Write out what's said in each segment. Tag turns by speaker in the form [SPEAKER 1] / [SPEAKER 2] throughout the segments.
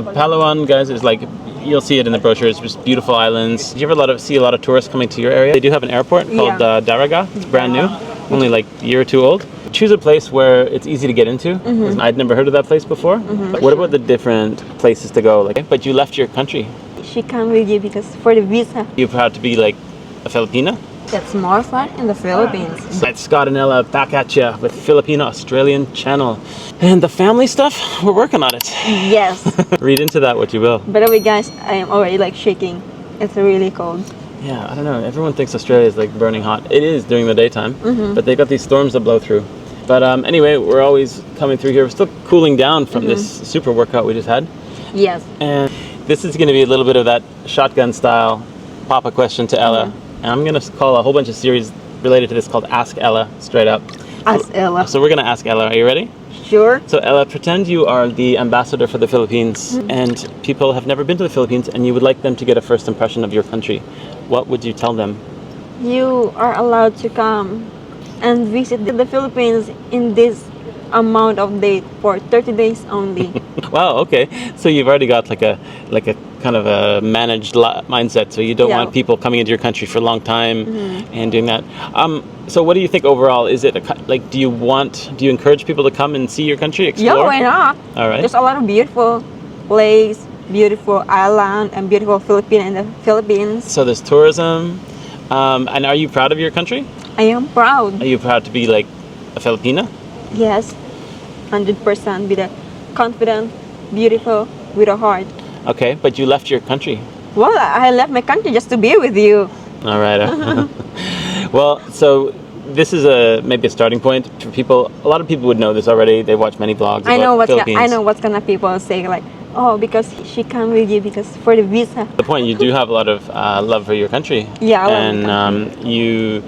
[SPEAKER 1] Palawan, guys, is like, you'll see it in the brochures, just beautiful islands. Do you ever see a lot of tourists coming to your area? They do have an airport called Daraga. It's brand new, only like a year or two old. Choose a place where it's easy to get into. I'd never heard of that place before. But what about the different places to go? Like, but you left your country.
[SPEAKER 2] She come with you because for the visa.
[SPEAKER 1] You're proud to be like a Filipina?
[SPEAKER 2] That's more fun in the Philippines.
[SPEAKER 1] So Scott and Ella back at you with Filipina-Australian channel. And the family stuff, we're working on it.
[SPEAKER 2] Yes.
[SPEAKER 1] Read into that what you will.
[SPEAKER 2] By the way, guys, I am already like shaking. It's really cold.
[SPEAKER 1] Yeah, I don't know. Everyone thinks Australia is like burning hot. It is during the daytime, but they've got these storms that blow through. But anyway, we're always coming through here. We're still cooling down from this super workout we just had.
[SPEAKER 2] Yes.
[SPEAKER 1] And this is going to be a little bit of that shotgun style pop-up question to Ella. And I'm going to call a whole bunch of series related to this called Ask Ella, straight up.
[SPEAKER 2] Ask Ella.
[SPEAKER 1] So we're going to ask Ella. Are you ready?
[SPEAKER 2] Sure.
[SPEAKER 1] So Ella, pretend you are the ambassador for the Philippines and people have never been to the Philippines and you would like them to get a first impression of your country. What would you tell them?
[SPEAKER 2] You are allowed to come and visit the Philippines in this amount of date for 30 days only.
[SPEAKER 1] Wow, okay. So you've already got like a kind of a managed mindset. So you don't want people coming into your country for a long time and doing that. So what do you think overall? Is it like, do you encourage people to come and see your country, explore?
[SPEAKER 2] Yeah, why not?
[SPEAKER 1] All right.
[SPEAKER 2] There's a lot of beautiful place, beautiful island, and beautiful Philippines in the Philippines.
[SPEAKER 1] So there's tourism. And are you proud of your country?
[SPEAKER 2] I am proud.
[SPEAKER 1] Are you proud to be like a Filipina?
[SPEAKER 2] Yes, 100%. Be the confident, beautiful, with a heart.
[SPEAKER 1] Okay, but you left your country.
[SPEAKER 2] Well, I left my country just to be with you.
[SPEAKER 1] All right. Well, so this is maybe a starting point for people. A lot of people would know this already. They watch many vlogs about Philippines.
[SPEAKER 2] I know what's gonna people say like, oh, because she come with you because for the visa.
[SPEAKER 1] The point, you do have a lot of love for your country.
[SPEAKER 2] Yeah, I love
[SPEAKER 1] and
[SPEAKER 2] my country.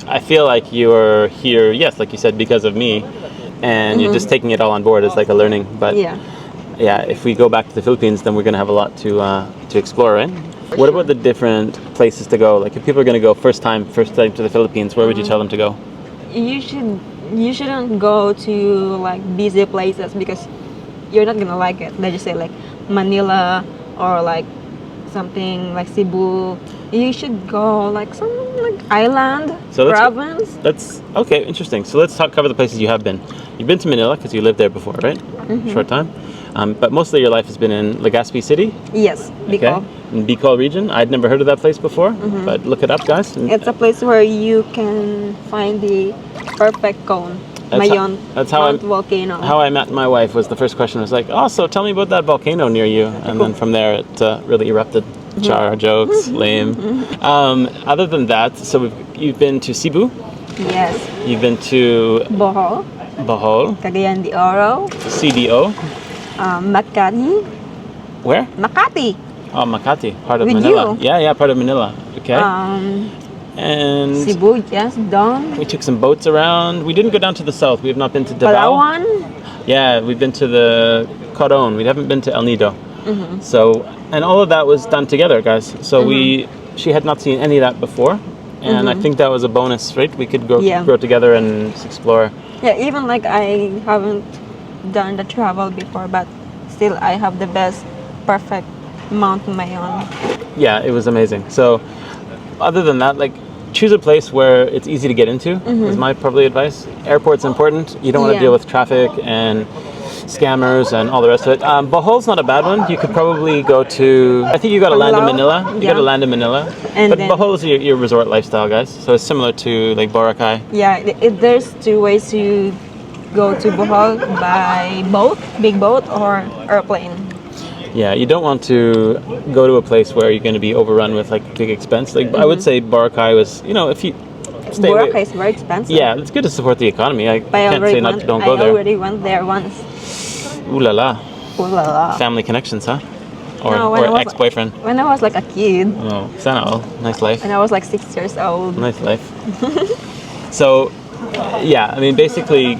[SPEAKER 1] I feel like you're here, yes, like you said, because of me, and you're just taking it all on board as like a learning. But yeah, if we go back to the Philippines, then we're gonna have a lot to explore, right? What about the different places to go? Like if people are gonna go first time to the Philippines, where would you tell them to go?
[SPEAKER 2] You shouldn't go to like busy places because you're not gonna like it. Let's just say like Manila or like something like Cebu. You should go like some like island, province.
[SPEAKER 1] That's okay, interesting. So let's cover the places you have been. You've been to Manila because you lived there before, right? Short time. But mostly your life has been in Legazpi City?
[SPEAKER 2] Yes, Bicol.
[SPEAKER 1] Okay. In Bicol region. I'd never heard of that place before, but look it up, guys.
[SPEAKER 2] It's a place where you can find the perfect cone. Mayon, volcano.
[SPEAKER 1] How I met my wife was the first question was like, oh, so tell me about that volcano near you. And then from there it really erupted. Char jokes, lame. Other than that, so you've been to Cebu?
[SPEAKER 2] Yes.
[SPEAKER 1] You've been to Bohol.
[SPEAKER 2] Cagayan de Oro.
[SPEAKER 1] CDO.
[SPEAKER 2] Makati.
[SPEAKER 1] Where?
[SPEAKER 2] Makati.
[SPEAKER 1] Oh, Makati, part of
[SPEAKER 2] With
[SPEAKER 1] Manila.
[SPEAKER 2] you.
[SPEAKER 1] Yeah, part of Manila. Okay. And
[SPEAKER 2] Cebu, yes, done.
[SPEAKER 1] we took some boats around. We didn't go down to the south. We have not been to Davao.
[SPEAKER 2] Palawan.
[SPEAKER 1] Yeah, we've been to the Coron. We haven't been to El Nido. So, and all of that was done together, guys. So she had not seen any of that before, and I think that was a bonus, right? We could go together and explore.
[SPEAKER 2] Yeah, even like I haven't done the travel before, but still I have the best, perfect Mount Mayon.
[SPEAKER 1] Yeah, it was amazing. So, other than that, like, choose a place where it's easy to get into. Is my probably advice. Airport's important. You don't want to deal with traffic and scammers and all the rest of it. Bohol's not a bad one. You could probably go to, I think you got to land in Manila. You got to land in Manila. But Bohol is your resort lifestyle, guys. So it's similar to like Boracay.
[SPEAKER 2] Yeah, there's two ways to go to Bohol: by boat, big boat, or airplane.
[SPEAKER 1] Yeah, you don't want to go to a place where you're going to be overrun with like big expense. Like I would say Boracay was, if you stay away.
[SPEAKER 2] Boracay is very expensive.
[SPEAKER 1] Yeah, it's good to support the economy. I can't say don't go there.
[SPEAKER 2] I already went there once.
[SPEAKER 1] Ooh la la.
[SPEAKER 2] Ooh la la.
[SPEAKER 1] Family connections, huh? Or ex-boyfriend.
[SPEAKER 2] When I was like a kid.
[SPEAKER 1] Oh, sana all. Nice life.
[SPEAKER 2] When I was like 6 years old.
[SPEAKER 1] Nice life. So, yeah, I mean, basically,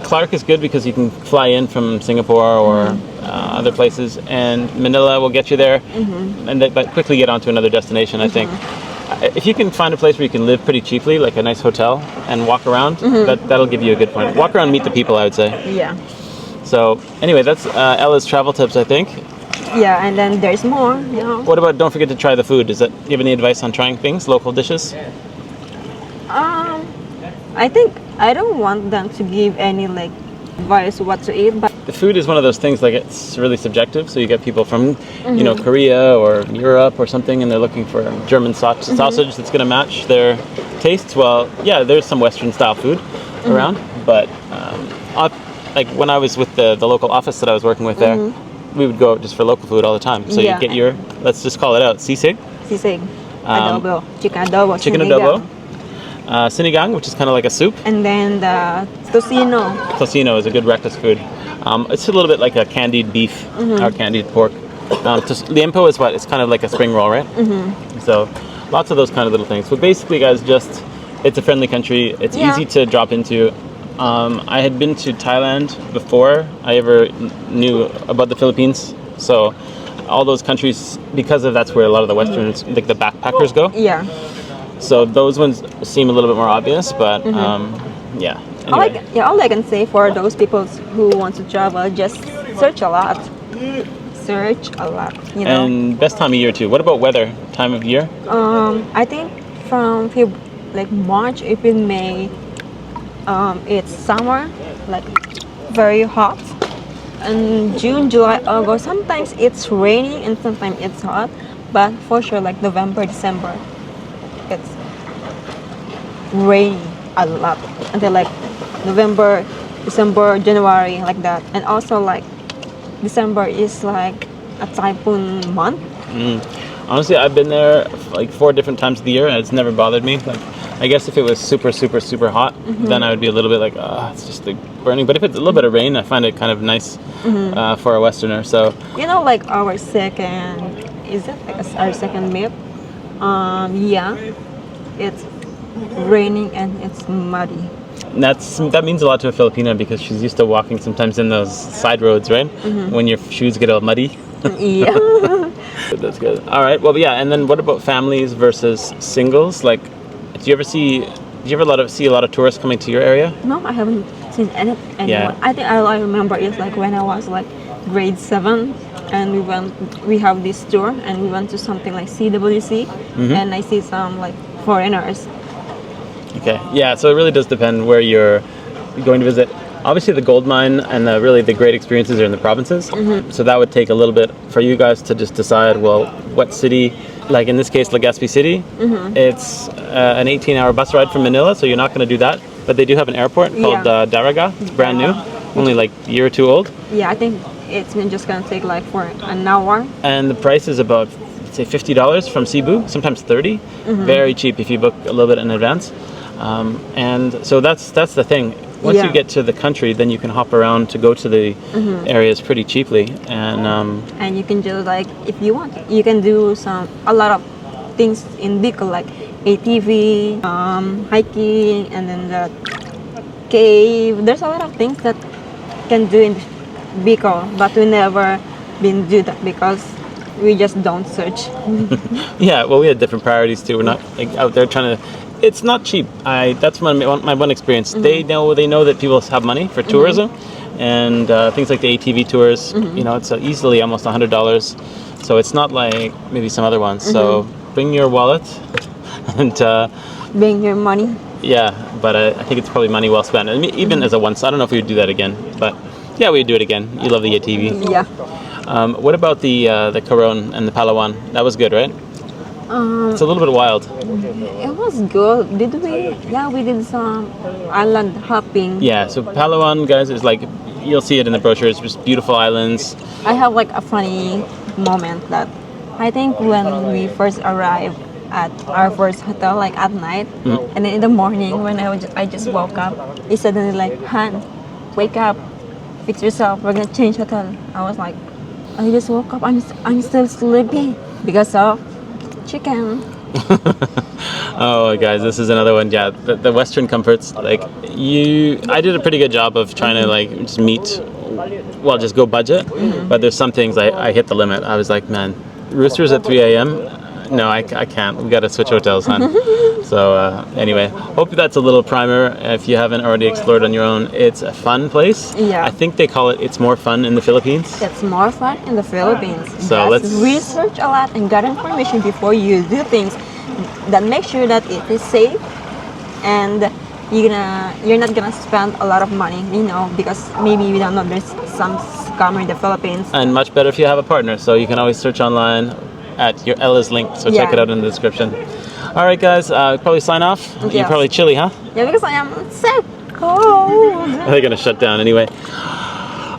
[SPEAKER 1] Clark is good because you can fly in from Singapore or other places, and Manila will get you there, but quickly get onto another destination, I think. If you can find a place where you can live pretty cheaply, like a nice hotel, and walk around, that'll give you a good point. Walk around, meet the people, I would say.
[SPEAKER 2] Yeah.
[SPEAKER 1] So, anyway, that's Ella's travel tips, I think.
[SPEAKER 2] Yeah, and then there's more, you know.
[SPEAKER 1] What about, don't forget to try the food? Do you have any advice on trying things, local dishes?
[SPEAKER 2] I think I don't want them to give any like advice what to eat, but
[SPEAKER 1] The food is one of those things, like, it's really subjective. So you get people from, you know, Korea or Europe or something, and they're looking for German sausage that's going to match their tastes. Well, yeah, there's some Western style food around, but like when I was with the local office that I was working with there, we would go out just for local food all the time. So you get your, let's just call it out, sisig,
[SPEAKER 2] adobo, chicken adobo,
[SPEAKER 1] chicken
[SPEAKER 2] sinigang.
[SPEAKER 1] adobo, sinigang, which is kind of like a soup.
[SPEAKER 2] And then the tocino.
[SPEAKER 1] Tocino is a good breakfast food. It's a little bit like a candied beef or candied pork. Liempo is what? It's kind of like a spring roll, right? So lots of those kind of little things. But basically, guys, just it's a friendly country. It's easy to drop into. I had been to Thailand before I ever knew about the Philippines. So all those countries, because of that's where a lot of the Westerners, like the backpackers, go.
[SPEAKER 2] Yeah.
[SPEAKER 1] So those ones seem a little bit more obvious, but yeah. Anyway.
[SPEAKER 2] All I can say for those people who want to travel, just search a lot. Search a lot, you know.
[SPEAKER 1] And best time of year too. What about weather? Time of year?
[SPEAKER 2] I think from like March, April, May, it's summer, like very hot. And June, July, August, sometimes it's raining and sometimes it's hot. But for sure, like November, December, it's rainy a lot until like November, December, January, like that. And also like December is like a typhoon month.
[SPEAKER 1] Honestly, I've been there like 4 different times of the year and it's never bothered me. Like, I guess if it was super, super, super hot, then I would be a little bit like, it's just like burning. But if it's a little bit of rain, I find it kind of nice for a Westerner. So,
[SPEAKER 2] you know, like our second, is it like our second meal? Yeah, it's raining and it's muddy.
[SPEAKER 1] That means a lot to a Filipina because she's used to walking sometimes in those side roads, right? When your shoes get all muddy.
[SPEAKER 2] Yeah.
[SPEAKER 1] That's good. All right. Well, yeah. And then what about families versus singles? Like, do you ever see a lot of tourists coming to your area?
[SPEAKER 2] No, I haven't seen anyone.
[SPEAKER 1] Yeah.
[SPEAKER 2] I think all I remember is like when I was like grade 7 and we have this tour and we went to something like CWC and I see some like foreigners.
[SPEAKER 1] Okay. Yeah. So it really does depend where you're going to visit. Obviously, the gold mine and really the great experiences are in the provinces. So that would take a little bit for you guys to just decide, well, what city, like in this case, Legazpi City, it's an 18-hour bus ride from Manila, so you're not going to do that. But they do have an airport called Daraga. It's brand new, only like a year or 2 old.
[SPEAKER 2] Yeah, I think it's just going to take like for an hour.
[SPEAKER 1] And the price is about, say, $50 from Cebu, sometimes $30. Very cheap if you book a little bit in advance. And so that's the thing. Once you get to the country, then you can hop around to go to the areas pretty cheaply,
[SPEAKER 2] and you can just like, if you want, you can do a lot of things in Bicol, like ATV, hiking, and then the cave. There's a lot of things that can do in Bicol, but we never been do that because we just don't search.
[SPEAKER 1] Yeah, well, we had different priorities too. We're not like out there trying to. It's not cheap. That's my one experience. They know that people have money for tourism, and things like the ATV tours. You know, it's easily almost $100. So it's not like maybe some other ones. So bring your wallet and
[SPEAKER 2] bring your money.
[SPEAKER 1] Yeah, but I think it's probably money well spent. I mean, even as a once, I don't know if we would do that again, but yeah, we'd do it again. You love the ATV.
[SPEAKER 2] Yeah.
[SPEAKER 1] What about the Coron and the Palawan? That was good, right? It's a little bit wild.
[SPEAKER 2] It was good. Did we? Yeah, we did some island hopping.
[SPEAKER 1] Yeah, so Palawan, guys, is like, you'll see it in the brochures, just beautiful islands.
[SPEAKER 2] I have like a funny moment that I think when we first arrived at our first hotel, like at night, and then in the morning when I just woke up, he suddenly like, Han, wake up, fix yourself, we're gonna change hotel. I was like, I just woke up, I'm still sleepy because of chicken.
[SPEAKER 1] Oh, guys, this is another one. Yeah, the Western comforts. Like I did a pretty good job of trying to like just go budget. But there's some things I hit the limit. I was like, man, roosters at 3 a.m. No, I can't. We got to switch hotels, hon. So anyway, hope that's a little primer. If you haven't already explored on your own, it's a fun place.
[SPEAKER 2] Yeah.
[SPEAKER 1] I think they call it "It's More Fun in the Philippines."
[SPEAKER 2] It's more fun in the Philippines.
[SPEAKER 1] So let's
[SPEAKER 2] research a lot and get information before you do things. That make sure that it is safe, and you're not gonna spend a lot of money. Because maybe we don't know there's some scammer in the Philippines.
[SPEAKER 1] And much better if you have a partner. So you can always search online at your Ella's link. So check it out in the description. All right, guys. Probably sign off.
[SPEAKER 2] Yes.
[SPEAKER 1] You're probably chilly, huh?
[SPEAKER 2] Yeah, because I am so cold.
[SPEAKER 1] They're gonna shut down anyway.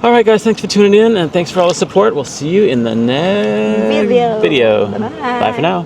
[SPEAKER 1] All right, guys. Thanks for tuning in, and thanks for all the support. We'll see you in the next video.
[SPEAKER 2] Bye.
[SPEAKER 1] Bye for now.